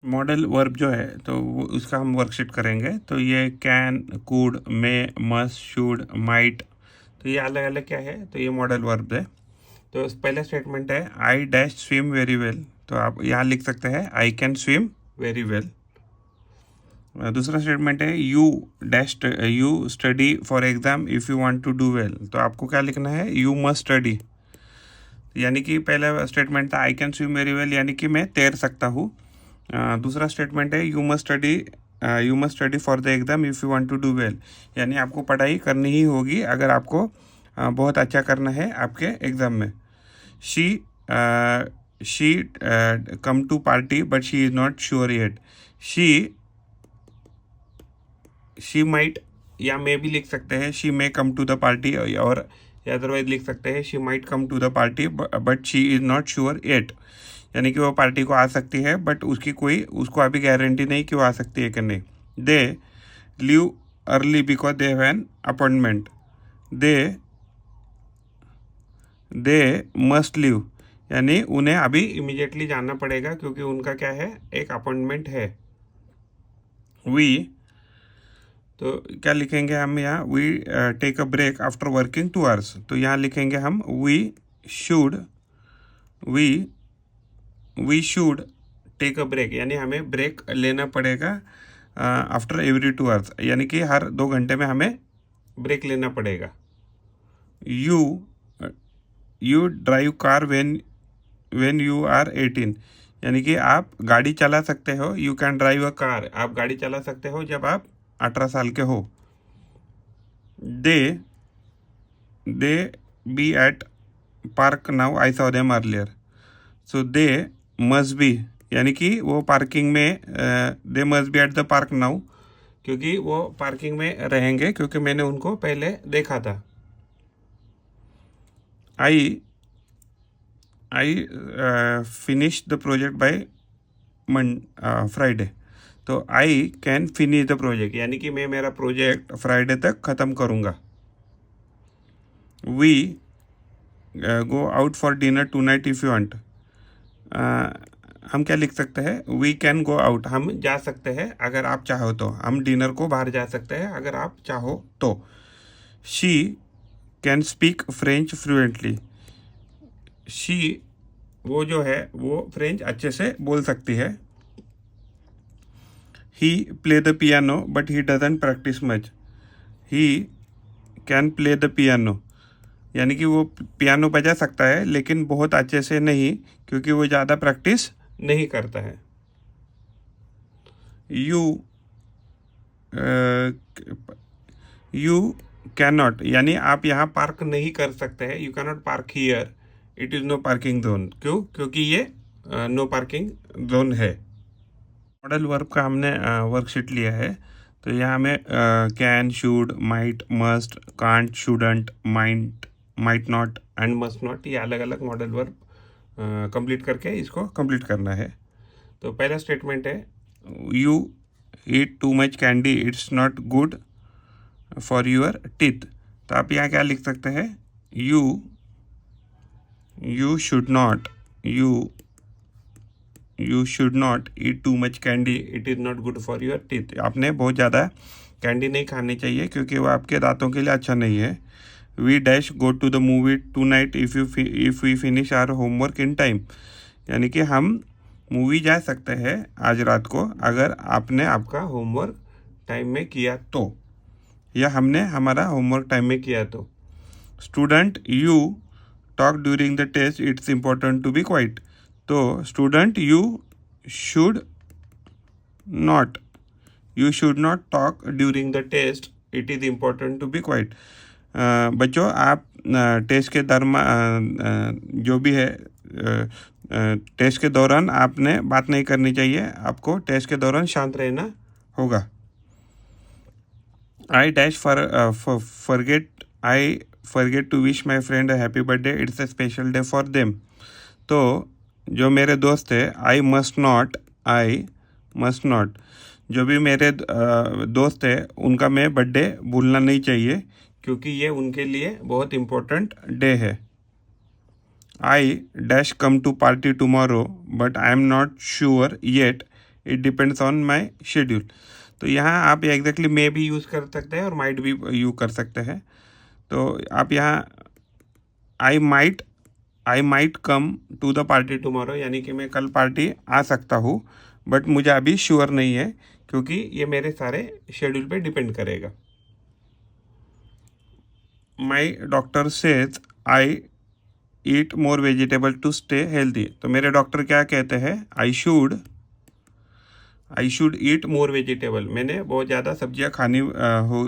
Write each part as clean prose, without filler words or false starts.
Modal verb जो है तो उसका हम वर्कशीट करेंगे। तो ये can, could, may, must, should, might, तो ये अलग अलग क्या है, तो ये मॉडल वर्ब है। तो पहला स्टेटमेंट है I dash swim very well, तो आप यहाँ लिख सकते हैं I can swim very well. दूसरा स्टेटमेंट है you dash you study for exam if you want to do well, तो आपको क्या लिखना है, यू मस्ट स्टडी। यानी कि पहला स्टेटमेंट था I can swim very well, यानी कि मैं तैर सकता हूँ। दूसरा स्टेटमेंट है you must study for the exam if you want to do well, यानी आपको पढ़ाई करनी ही होगी अगर आपको बहुत अच्छा करना है आपके एग्ज़ाम में। She come to party but she is not sure yet, she might या मे भी लिख सकते हैं, she may come to the party, और अदरवाइज लिख सकते हैं she might come to the party but she is not sure yet, यानी कि वो पार्टी को आ सकती है बट उसको अभी गारंटी नहीं कि वो आ सकती है कि नहीं। They leave early because they have an appointment, they must leave, यानी उन्हें अभी इमीडिएटली जाना पड़ेगा क्योंकि उनका क्या है, एक अपॉइंटमेंट है। वी, तो क्या लिखेंगे हम यहाँ, we take a break after working 2 hours, तो यहाँ लिखेंगे हम we should take a break, यानी हमें ब्रेक लेना पड़ेगा आफ्टर एवरी 2 आवर्स, यानी कि हर 2 घंटे में हमें ब्रेक लेना पड़ेगा। You drive car when you are 18, यानी कि आप गाड़ी चला सकते हो, you can drive a car, आप गाड़ी चला सकते हो जब आप 18 साल के हो। They be at park now I saw them earlier, so they must be, यानी कि वो पार्किंग में, they must be at the park now, क्योंकि वो पार्किंग में रहेंगे क्योंकि मैंने उनको पहले देखा था। I finish the project by Friday, तो I can finish the project, यानी कि मैं मेरा प्रोजेक्ट फ्राइडे तक ख़त्म करूँगा। We go out for dinner tonight if you want, हम क्या लिख सकते हैं, वी कैन गो आउट, हम जा सकते हैं अगर आप चाहो तो, हम डिनर को बाहर जा सकते हैं अगर आप चाहो तो। She can speak French fluently, she वो जो है वो फ्रेंच अच्छे से बोल सकती है। He play the piano but he doesn't practice much, he can play the piano, यानी कि वो पियानो बजा सकता है लेकिन बहुत अच्छे से नहीं क्योंकि वो ज़्यादा प्रैक्टिस नहीं करता है। यू कैन नॉट, यानी आप यहाँ पार्क नहीं कर सकते हैं, you can not park here, it is no parking zone, क्यों, क्योंकि ये नो पार्किंग जोन है। मॉडल वर्ब का हमने वर्कशीट लिया है, तो यहाँ में can, should, might, must, can't, shouldn't, might not and must not, ये अलग अलग मॉडल वर्ब कंप्लीट करके इसको कंप्लीट करना है। तो पहला स्टेटमेंट है you eat too much candy it's not good for your teeth, तो आप यहाँ क्या लिख सकते हैं, you should not eat too much candy it is not good for your teeth, आपने बहुत ज़्यादा कैंडी नहीं खानी चाहिए क्योंकि वो आपके दांतों के लिए अच्छा नहीं है। We dash go to the movie tonight if we finish our homework in time, यानी कि हम मूवी जा सकते हैं आज रात को अगर आपने आपका होमवर्क टाइम में किया तो, या हमने हमारा होमवर्क टाइम में किया तो। Student you talk during the test it's important to be quiet, तो student you should not talk during the test, it is important to be quiet. बच्चों आप टेस्ट के जो भी है टेस्ट के दौरान आपने बात नहीं करनी चाहिए, आपको टेस्ट के दौरान शांत रहना होगा। I dash forget to wish my friend a happy birthday it's a special day for them, तो जो मेरे दोस्त है आई मस्ट नॉट, जो भी मेरे दोस्त है उनका मैं बर्थडे भूलना नहीं चाहिए क्योंकि ये उनके लिए बहुत इम्पोर्टेंट डे है। I dash come to party tomorrow but I am not sure yet it depends on my schedule. तो यहाँ आप एग्जैक्टली मे भी यूज़ कर सकते हैं और माइट भी यूज कर सकते हैं। तो आप यहाँ I might come to the party tomorrow, यानी कि मैं कल पार्टी आ सकता हूँ, बट मुझे अभी श्योर नहीं है क्योंकि ये मेरे सारे शेड्यूल पे डिपेंड करेगा। My doctor says I eat more vegetable to stay healthy. तो मेरे डॉक्टर क्या कहते हैं, I should eat more vegetable. मैंने बहुत ज़्यादा सब्जियां खानी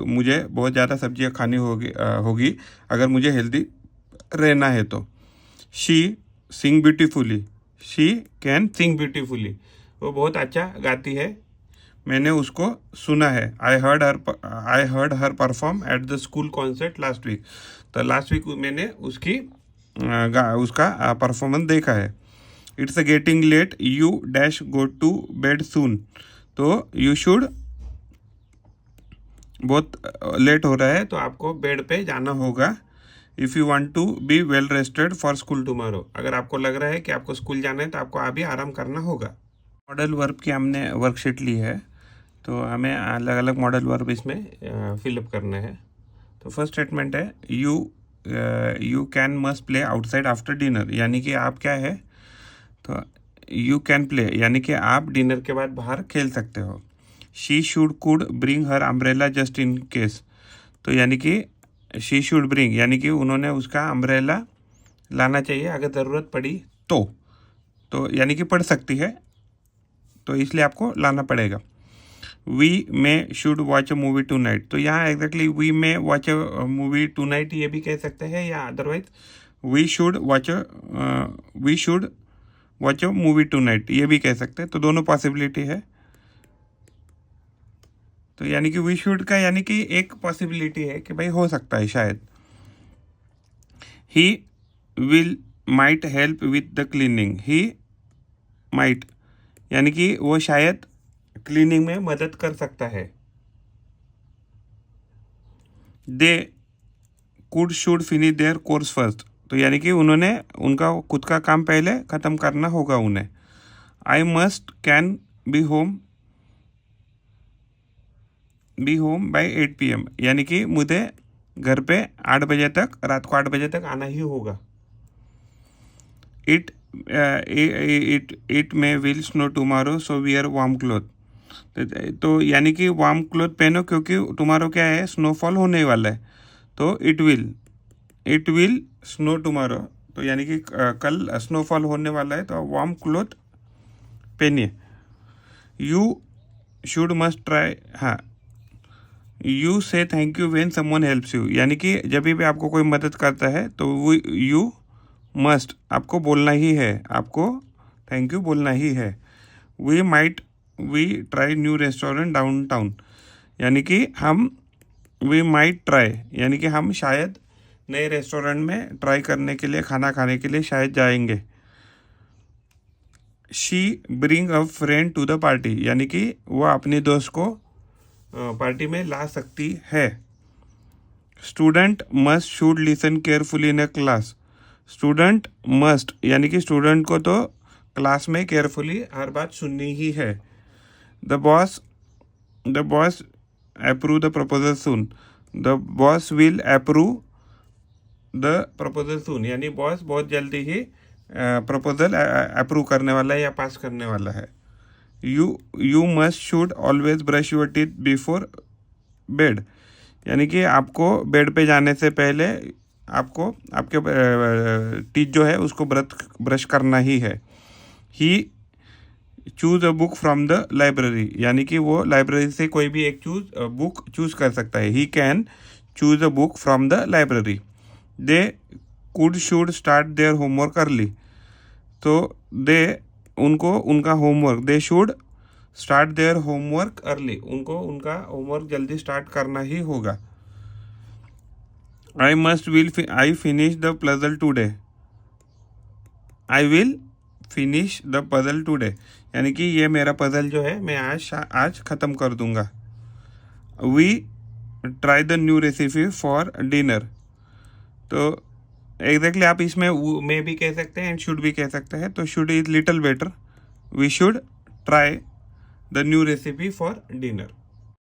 मुझे बहुत ज़्यादा सब्जियां खानी होगी अगर मुझे हेल्दी रहना है तो। She sing beautifully, she can sing beautifully. वो बहुत अच्छा गाती है, मैंने उसको सुना है। I heard her perform at the school concert last week. तो लास्ट वीक मैंने उसका परफॉर्मेंस देखा है। It's getting late, you dash go to bed soon. तो यू शुड, बहुत लेट हो रहा है तो आपको बेड पे जाना होगा। If you want to be well rested for school tomorrow. अगर आपको लग रहा है कि आपको स्कूल जाना है तो आपको अभी आराम करना होगा। मॉडल वर्ब की हमने वर्कशीट ली है, तो हमें अलग अलग मॉडल वर्ब इसमें फिलअप करना है। तो फर्स्ट स्टेटमेंट है you can must play outside after dinner, यानी कि आप क्या है, तो यू कैन प्ले यानी कि आप डिनर के बाद बाहर खेल सकते हो। She should could bring her umbrella just in case. तो यानी कि शी शुड ब्रिंग यानी कि उन्होंने उसका अम्ब्रेला लाना चाहिए अगर ज़रूरत पड़ी तो यानी कि पड़ सकती है, तो इसलिए आपको लाना पड़ेगा। We may should watch a movie tonight. तो यहाँ exactly we may watch a movie tonight ये भी कह सकते हैं, या otherwise we should watch a movie tonight ये भी कह सकते हैं। तो दोनों पॉसिबिलिटी है। तो यानी कि वी शुड का यानी कि एक पॉसिबिलिटी है कि भाई हो सकता है शायद। He will might help with the cleaning. He might यानी कि वो शायद क्लीनिंग में मदद कर सकता है। They could should finish their course first. तो यानी कि उन्होंने उनका खुद का काम पहले ख़त्म करना होगा उन्हें। I must can be home by 8 PM, यानी कि मुझे घर पे 8 बजे तक, रात को 8 बजे तक आना ही होगा। It may will snow tomorrow so wear warm cloth. तो यानी कि वार्म क्लोथ पहनो क्योंकि टुमारो क्या है, स्नोफॉल होने वाला है। तो इट विल स्नो टुमारो, तो यानी कि कल स्नोफॉल होने वाला है, तो वार्म क्लोथ पहनिए। यू शुड मस्ट ट्राई, हाँ, यू से thank you when someone helps you, यानी कि जब भी आपको कोई मदद करता है तो वो यू मस्ट आपको बोलना ही है, आपको थैंक यू बोलना ही है। We try new restaurant downtown, यानी कि वी माइट ट्राई यानी कि हम शायद नए रेस्टोरेंट में ट्राई करने के लिए, खाना खाने के लिए शायद जाएंगे। She bring a friend to the party, यानी कि वह अपने दोस्त को पार्टी में ला सकती है। Student must should listen carefully in a class. Student must यानी कि स्टूडेंट को तो क्लास में केयरफुली हर बात सुननी ही है। The boss approve the proposal soon. The boss will approve the proposal soon, यानी बॉस बहुत जल्दी ही प्रपोजल अप्रूव करने वाला है या पास करने वाला है। You must should always brush your teeth before bed, यानी कि आपको बेड पे जाने से पहले आपको आपके टीथ जो है उसको ब्रश करना ही है। He choose a book from the library, यानी कि वो लाइब्रेरी से कोई भी एक बुक चूज़ कर सकता है। He can choose a book from the library. They could should start their homework early. तो उनको उनका homework, they should start their homework early, उनको उनका होमवर्क जल्दी स्टार्ट करना ही होगा। आई finish the puzzle today. I will finish the puzzle today, यानी कि ये मेरा पजल जो है मैं आज ख़त्म कर दूंगा। We try the new recipe for dinner. तो एग्जैक्टली आप इसमें मे भी कह सकते हैं एंड शुड भी कह सकते हैं। तो should is little better. We should try the new recipe for dinner.